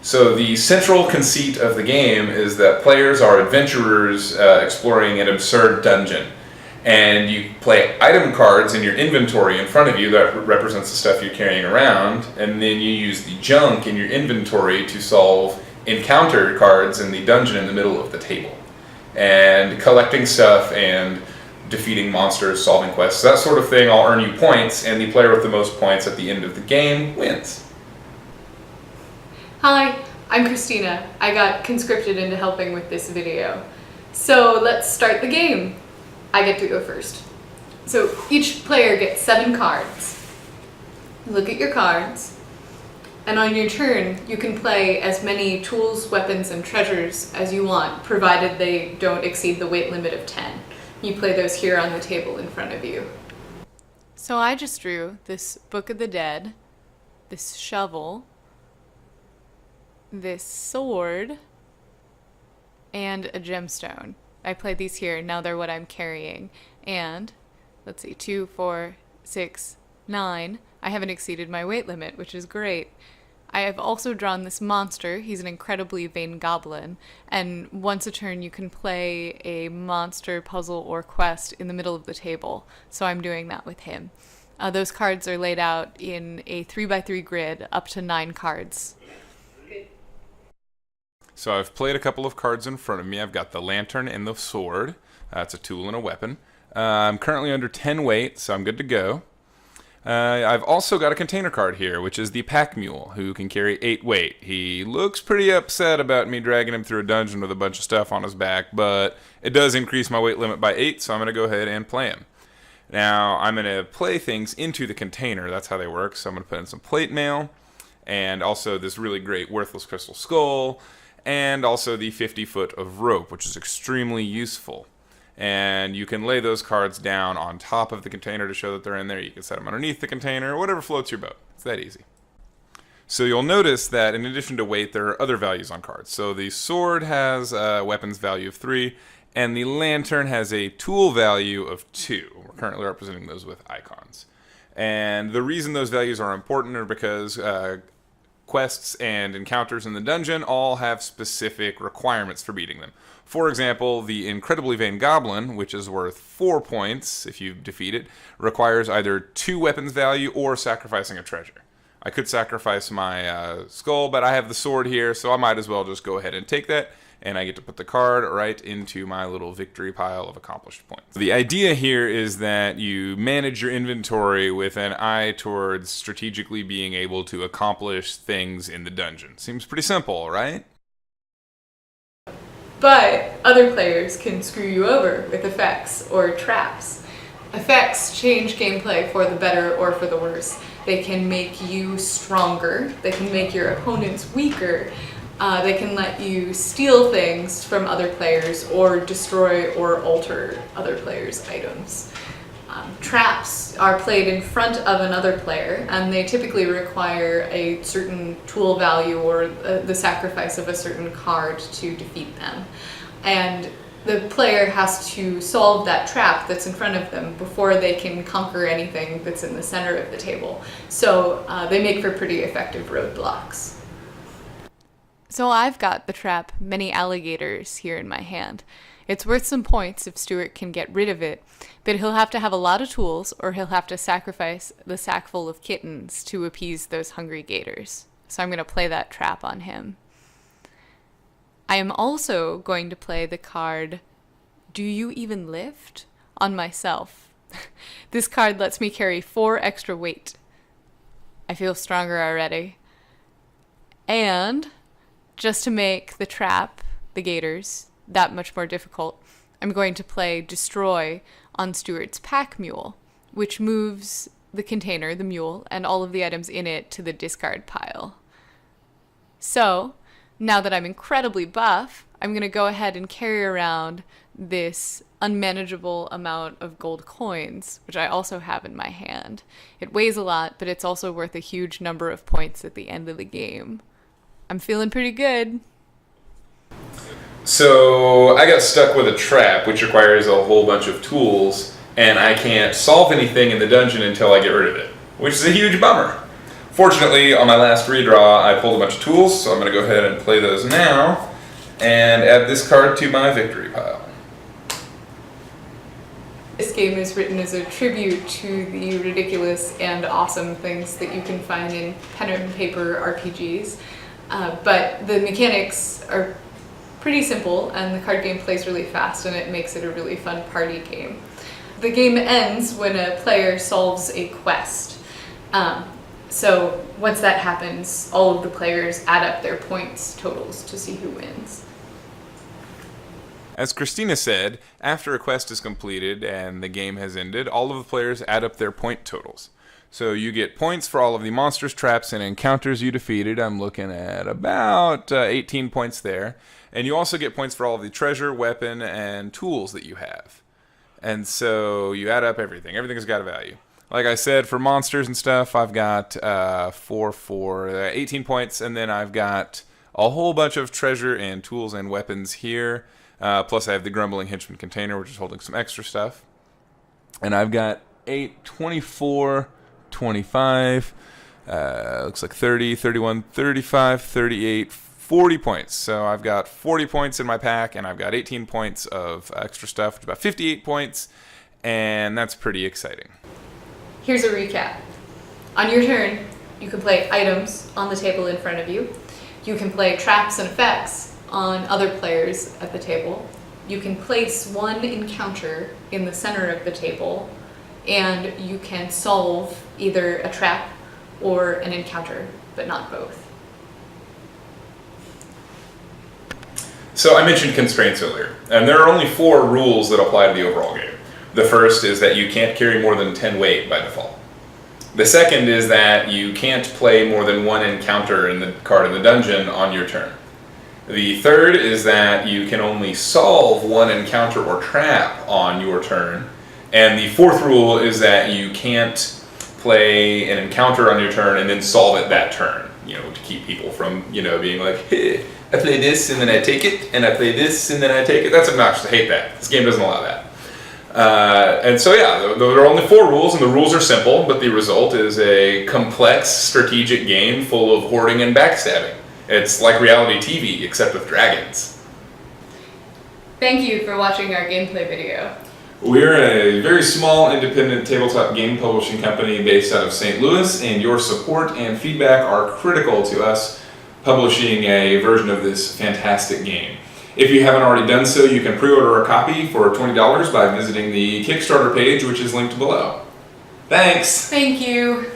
So the central conceit of the game is that players are adventurers exploring an absurd dungeon. And you play item cards in your inventory in front of you that represents the stuff you're carrying around, and then you use the junk in your inventory to solve encounter cards in the dungeon in the middle of the table. And collecting stuff and defeating monsters, solving quests, that sort of thing all earn you points, and the player with the most points at the end of the game wins. Hi, I'm Christina. I got conscripted into helping with this video. So let's start the game. I get to go first. So each player gets 7 cards. Look at your cards, and on your turn you can play as many tools, weapons, and treasures as you want, provided they don't exceed the weight limit of 10. You play those here on the table in front of you. So I just drew this Book of the Dead, this shovel, this sword, and a gemstone. I played these here, now they're what I'm carrying. And, let's see, 2, 4, 6, 9. I haven't exceeded my weight limit, which is great. I have also drawn this monster. He's an incredibly vain goblin. And once a turn, you can play a monster, puzzle, or quest in the middle of the table. So I'm doing that with him. Those cards are laid out in a 3x3 grid, up to 9 cards. So I've played a couple of cards in front of me. I've got the lantern and the sword. It's a tool and a weapon. I'm currently under 10 weight, so I'm good to go. I've also got a container card here, which is the pack mule, who can carry 8 weight. He looks pretty upset about me dragging him through a dungeon with a bunch of stuff on his back, but it does increase my weight limit by 8, so I'm going to go ahead and play him. Now, I'm going to play things into the container. That's how they work. So I'm going to put in some plate mail, and also this really great worthless crystal skull, and also the 50 foot of rope, which is extremely useful. And you can lay those cards down on top of the container to show that they're in there. You can set them underneath the container, whatever floats your boat. It's that easy. So you'll notice that in addition to weight, there are other values on cards. So the sword has a weapons value of 3, and the lantern has a tool value of 2. We're currently representing those with icons. And the reason those values are important are because quests and encounters in the dungeon all have specific requirements for beating them. For example, the incredibly vain goblin, which is worth 4 points if you defeat it, requires either 2 weapons value or sacrificing a treasure. I could sacrifice my skull, but I have the sword here, so I might as well just go ahead and take that, and I get to put the card right into my little victory pile of accomplished points. The idea here is that you manage your inventory with an eye towards strategically being able to accomplish things in the dungeon. Seems pretty simple, right? But other players can screw you over with effects or traps. Effects change gameplay for the better or for the worse. They can make you stronger, they can make your opponents weaker, they can let you steal things from other players or destroy or alter other players' items. Traps are played in front of another player, and they typically require a certain tool value or the sacrifice of a certain card to defeat them. And the player has to solve that trap that's in front of them before they can conquer anything that's in the center of the table. So they make for pretty effective roadblocks. So I've got the trap Many Alligators here in my hand. It's worth some points if Stuart can get rid of it, but he'll have to have a lot of tools or he'll have to sacrifice the sack full of kittens to appease those hungry gators. So I'm going to play that trap on him. I am also going to play the card Do You Even Lift? On myself. This card lets me carry 4 extra weight. I feel stronger already. And just to make the trap, the gators, that much more difficult, I'm going to play Destroy on Stuart's pack mule, which moves the container, the mule, and all of the items in it to the discard pile. So, now that I'm incredibly buff, I'm going to go ahead and carry around this unmanageable amount of gold coins, which I also have in my hand. It weighs a lot, but it's also worth a huge number of points at the end of the game. I'm feeling pretty good. So I got stuck with a trap, which requires a whole bunch of tools, and I can't solve anything in the dungeon until I get rid of it, which is a huge bummer. Fortunately, on my last redraw, I pulled a bunch of tools, so I'm going to go ahead and play those now and add this card to my victory pile. This game is written as a tribute to the ridiculous and awesome things that you can find in pen and paper RPGs, but the mechanics are pretty simple and the card game plays really fast and it makes it a really fun party game. The game ends when a player solves a quest. So once that happens, all of the players add up their points totals to see who wins. As Christina said, after a quest is completed and the game has ended, all of the players add up their point totals. So you get points for all of the monsters, traps, and encounters you defeated. I'm looking at about 18 points there. And you also get points for all of the treasure, weapon, and tools that you have. And so you add up everything. Everything has got a value. Like I said, for monsters and stuff, I've got 18 points, and then I've got a whole bunch of treasure and tools and weapons here. Plus I have the Grumbling Henchman container, which is holding some extra stuff. And I've got 8, 24, 25, looks like 30, 31, 35, 38, 40 points. So I've got 40 points in my pack, and I've got 18 points of extra stuff, which is about 58 points, and that's pretty exciting. Here's a recap. On your turn, you can play items on the table in front of you. You can play traps and effects on other players at the table. You can place one encounter in the center of the table, and you can solve either a trap or an encounter, but not both. So I mentioned constraints earlier, and there are only 4 rules that apply to the overall game. The first is that you can't carry more than 10 weight by default. The second is that you can't play more than one encounter in the card in the dungeon on your turn. The third is that you can only solve one encounter or trap on your turn. And the fourth rule is that you can't play an encounter on your turn and then solve it that turn, to keep people from, being like, hey, I play this and then I take it, and I play this and then I take it. That's obnoxious. I hate that. This game doesn't allow that. And so yeah, there are only 4 rules, and the rules are simple, but the result is a complex strategic game full of hoarding and backstabbing. It's like reality TV, except with dragons. Thank you for watching our gameplay video. We're a very small independent tabletop game publishing company based out of St. Louis, and your support and feedback are critical to us publishing a version of this fantastic game. If you haven't already done so, you can pre-order a copy for $20 by visiting the Kickstarter page, which is linked below. Thanks! Thank you.